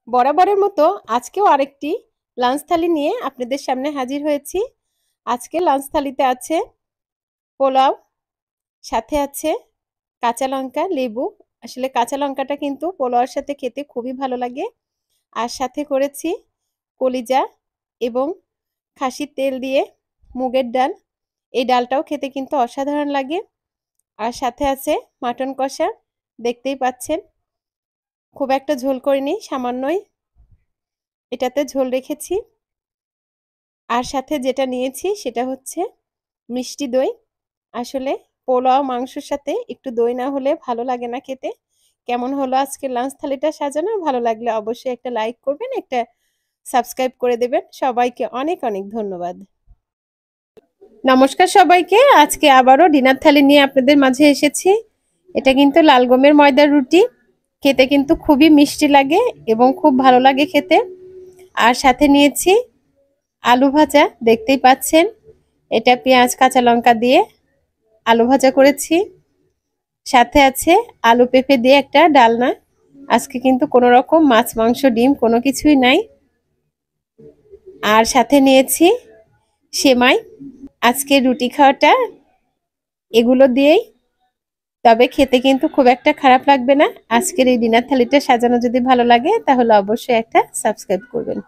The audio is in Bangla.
বরাবরের মতো আজকেও আরেকটি লাঞ্চ থালি নিয়ে আপনাদের সামনে হাজির হয়েছি। আজকে লাঞ্চ থালিতে আছে পোলাও, সাথে আছে কাঁচা লঙ্কা, লেবু। আসলে কাঁচা লঙ্কাটা কিন্তু পোলাওর সাথে খেতে খুবই ভালো লাগে। আর সাথে করেছি কলিজা এবং খাসির তেল দিয়ে মুগের ডাল। এই ডালটাও খেতে কিন্তু অসাধারণ লাগে। আর সাথে আছে মাটন কষা, দেখতেই পাচ্ছেন। খুব একটা ঝোল করিনি, সামান্যই এটাতে ঝোল রেখেছি। আর সাথে যেটা নিয়েছি সেটা হচ্ছে মিষ্টি দই। আসলে পোলাও মাংসের সাথে একটু দই না হলে ভালো লাগে না খেতে। কেমন হলো আজকে লাঞ্চ থালিটা সাজানো? ভালো লাগলে অবশ্যই একটা লাইক করবেন, একটা সাবস্ক্রাইব করে দেবেন। সবাইকে অনেক অনেক ধন্যবাদ। নমস্কার সবাইকে। আজকে আবারও ডিনার থালি নিয়ে আপনাদের মাঝে এসেছি। এটা কিন্তু লাল গমের ময়দার রুটি। খেতে কিন্তু খুবই মিষ্টি লাগে এবং খুব ভালো লাগে খেতে। আর সাথে নিয়েছি আলু ভাজা, দেখতেই পাচ্ছেন। এটা পেঁয়াজ কাঁচা লঙ্কা দিয়ে আলু ভাজা করেছি। সাথে আছে আলু পেঁপে দিয়ে একটা ডালনা। আজকে কিন্তু কোনো রকম মাছ মাংস ডিম কোনো কিছুই নাই। আর সাথে নিয়েছি সেমাই। আজকে রুটি খাওয়াটা এগুলো দিয়েই, তবে খেতে কিন্তু খুব একটা খারাপ লাগবে না। আজকের এই ডিনার থালিটা সাজানো যদি ভালো লাগে তাহলে অবশ্যই একটা সাবস্ক্রাইব করবেন।